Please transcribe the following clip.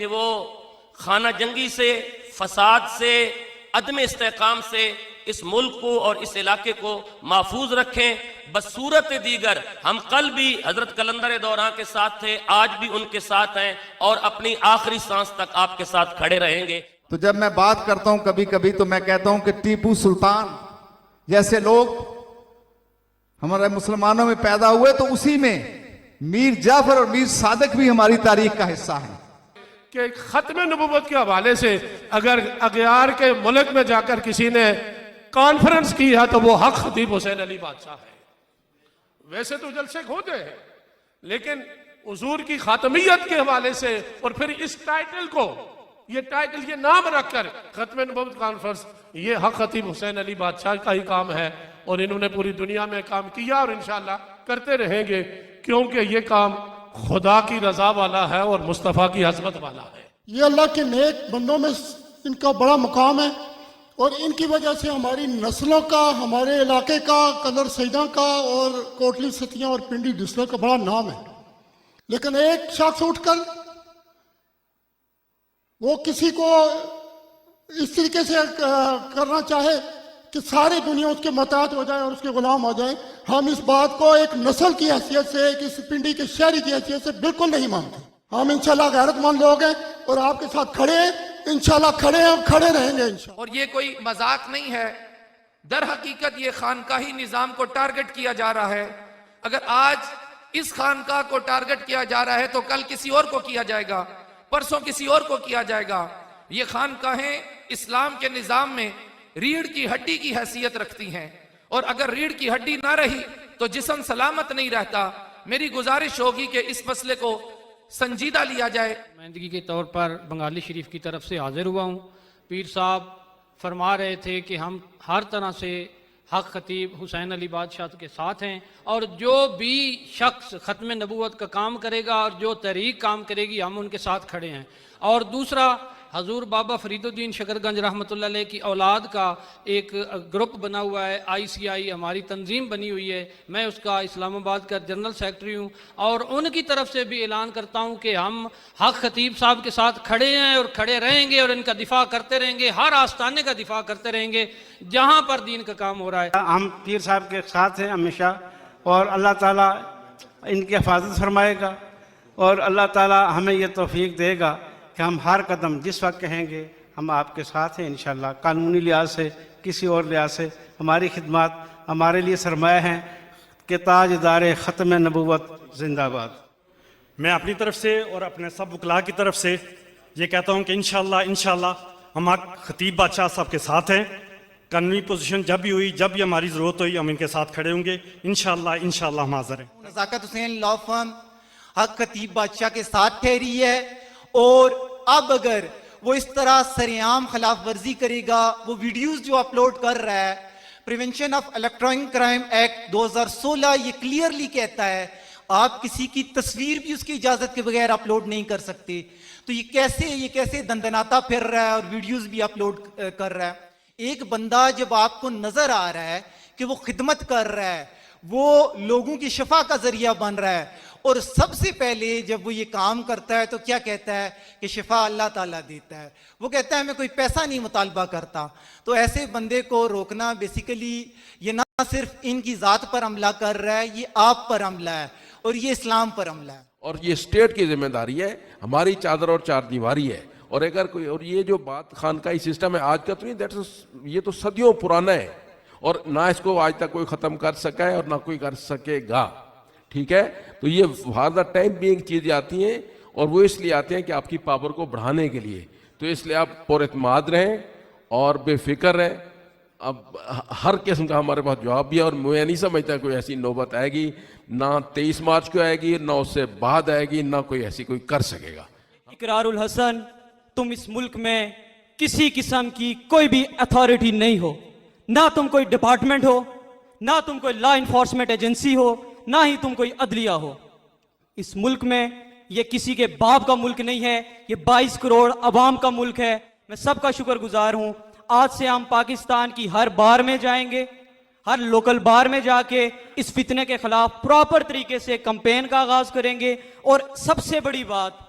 کہ وہ خانہ جنگی سے، فساد سے، عدم استحکام سے اس ملک کو اور اس علاقے کو محفوظ رکھیں۔ بصورت دیگر ہم کل بھی حضرت قلندر دوران کے ساتھ تھے، آج بھی ان کے ساتھ ہیں اور اپنی آخری سانس تک آپ کے ساتھ کھڑے رہیں گے۔ تو جب میں بات کرتا ہوں کبھی کبھی تو میں کہتا ہوں کہ ٹیپو سلطان جیسے لوگ ہمارے مسلمانوں میں پیدا ہوئے تو اسی میں میر جعفر اور میر صادق بھی ہماری تاریخ کا حصہ ہیں کہ ختم نبوت کے حوالے سے اگر اغیار کے ملک میں جا کر کسی نے کانفرنس کی ہے تو وہ حق خطیب حسین علی بادشاہ ہے۔ ویسے تو جلسے ہوتے ہیں لیکن حضور کی خاتمیت کے حوالے سے اور پھر اس ٹائٹل کو، یہ نام رکھ کر ختم نبوت کانفرنس، یہ حق خطیب حسین علی بادشاہ کا ہی کام ہے اور انہوں نے پوری دنیا میں کام کیا اور انشاءاللہ کرتے رہیں گے، کیونکہ یہ کام خدا کی رضا والا ہے اور مصطفیٰ کی عظمت والا ہے۔ یہ اللہ کے نیک بندوں میں ان کا بڑا مقام ہے اور ان کی وجہ سے ہماری نسلوں کا، ہمارے علاقے کا، کلر سیدہ کا اور کوٹلی ستیاں اور پنڈی ڈسٹرکٹ کا بڑا نام ہے۔ لیکن ایک شخص اٹھ کر وہ کسی کو اس طریقے سے کرنا چاہے کہ ساری دنیا اس کے متحد ہو جائے اور اس کے غلام ہو جائے، ہم اس بات کو ایک نسل کی حیثیت سے، ایک اس پنڈی کے شہری کی حیثیت سے بالکل نہیں مانتے۔ ہم انشاءاللہ غیرت مند لوگ ہیں اور آپ کے ساتھ کھڑے ہیں، انشاءاللہ کھڑے ہیں اور کھڑے رہیں گے انشاءاللہ۔ اور یہ کوئی مذاق نہیں ہے، در حقیقت یہ خانقاہی نظام کو ٹارگٹ کیا جا رہا ہے۔ اگر آج اس خانقاہ کو ٹارگٹ کیا جا رہا ہے تو کل کسی اور کو کیا جائے گا، پرسوں کسی اور کو کیا جائے گا۔ یہ خانقاہیں اسلام کے نظام میں ریڑھ کی ہڈی کی حیثیت رکھتی ہیں اور اگر ریڑھ کی ہڈی نہ رہی تو جسم سلامت نہیں رہتا۔ میری گزارش ہوگی کہ اس مسئلے کو سنجیدہ لیا جائے۔ نمائندگی کے طور پر بنگالی شریف کی طرف سے حاضر ہوا ہوں۔ پیر صاحب فرما رہے تھے کہ ہم ہر طرح سے حق خطیب حسین علی بادشاہ کے ساتھ ہیں اور جو بھی شخص ختم نبوت کا کام کرے گا اور جو تحریک کام کرے گی ہم ان کے ساتھ کھڑے ہیں۔ اور دوسرا، حضور بابا فرید الدین شکر گنج رحمۃ اللہ علیہ کی اولاد کا ایک گروپ بنا ہوا ہے، ICI ہماری تنظیم بنی ہوئی ہے، میں اس کا اسلام آباد کا جنرل سیکرٹری ہوں اور ان کی طرف سے بھی اعلان کرتا ہوں کہ ہم حق خطیب صاحب کے ساتھ کھڑے ہیں اور کھڑے رہیں گے اور ان کا دفاع کرتے رہیں گے، ہر آستانے کا دفاع کرتے رہیں گے جہاں پر دین کا کام ہو رہا ہے۔ ہم پیر صاحب کے ساتھ ہیں ہمیشہ اور اللہ تعالیٰ ان کی حفاظت فرمائے گا اور اللہ تعالیٰ ہمیں یہ توفیق دے گا کہ ہم ہر قدم جس وقت کہیں گے ہم آپ کے ساتھ ہیں انشاءاللہ۔ قانونی لحاظ سے، کسی اور لحاظ سے ہماری خدمات ہمارے لیے سرمایہ ہیں کہ تاجدار ختم نبوت زندہ باد۔ میں اپنی طرف سے اور اپنے سب وکلاء کی طرف سے یہ کہتا ہوں کہ انشاءاللہ ہم خطیب بادشاہ صاحب کے ساتھ ہیں۔ قانونی پوزیشن جب بھی ہوئی، جب بھی ہماری ضرورت ہوئی، ہم ان کے ساتھ کھڑے ہوں گے انشاءاللہ ہم حاضر ہیں۔ نزاکت حسین لا فرم حق خطیب بادشاہ کے ساتھ ٹھہری ہے اور اب اگر وہ اس طرح سرعام خلاف ورزی کرے گا، وہ ویڈیوز جو اپلوڈ کر رہا ہے، prevention of electronic crime act 2016 یہ کلیئرلی کہتا ہے آپ کسی کی تصویر بھی اس کی اجازت کے بغیر اپلوڈ نہیں کر سکتے۔ تو یہ کیسے دندناتا پھر رہا ہے اور ویڈیوز بھی اپلوڈ کر رہا ہے۔ ایک بندہ جب آپ کو نظر آ رہا ہے کہ وہ خدمت کر رہا ہے، وہ لوگوں کی شفا کا ذریعہ بن رہا ہے اور سب سے پہلے جب وہ یہ کام کرتا ہے تو کیا کہتا ہے کہ شفا اللہ تعالیٰ دیتا ہے، وہ کہتا ہے میں کوئی پیسہ نہیں مطالبہ کرتا۔ تو ایسے بندے کو روکنا بیسیکلی یہ نہ صرف ان کی ذات پر حملہ کر رہا ہے، یہ آپ پر حملہ ہے اور یہ اسلام پر حملہ ہے اور یہ اسٹیٹ کی ذمہ داری ہے، ہماری چادر اور چار دیواری ہے۔ اور اگر کوئی، اور یہ جو بات خانقاہی سسٹم ہے آج کا تو نہیں، یہ تو صدیوں پرانا ہے اور نہ اس کو آج تک کوئی ختم کر سکا ہے اور نہ کوئی کر سکے گا، ٹھیک ہے۔ تو یہ فار دا ٹائم بینگ چیزیں آتی ہیں اور وہ اس لیے آتے ہیں کہ آپ کی پاور کو بڑھانے کے لیے، تو اس لیے آپ پر اعتماد رہیں اور بے فکر رہیں۔ اب ہر قسم کا ہمارے پاس جواب بھی ہے اور میں نہیں سمجھتا کوئی ایسی نوبت آئے گی، نہ 23 مارچ کو آئے گی، نہ اس سے بعد آئے گی، نہ کوئی ایسی کوئی کر سکے گا۔ اقرار الحسن، تم اس ملک میں کسی قسم کی کوئی بھی اتھارٹی نہیں ہو، نہ تم کوئی ڈپارٹمنٹ ہو، نہ تم کوئی لا انفورسمنٹ ایجنسی ہو، نہ ہی تم کوئی عدلیہ ہو۔ اس ملک میں یہ کسی کے باپ کا ملک نہیں ہے، یہ 22 کروڑ عوام کا ملک ہے۔ میں سب کا شکر گزار ہوں۔ آج سے ہم پاکستان کی ہر بار میں جائیں گے، ہر لوکل بار میں جا کے اس فتنے کے خلاف پراپر طریقے سے کمپین کا آغاز کریں گے۔ اور سب سے بڑی بات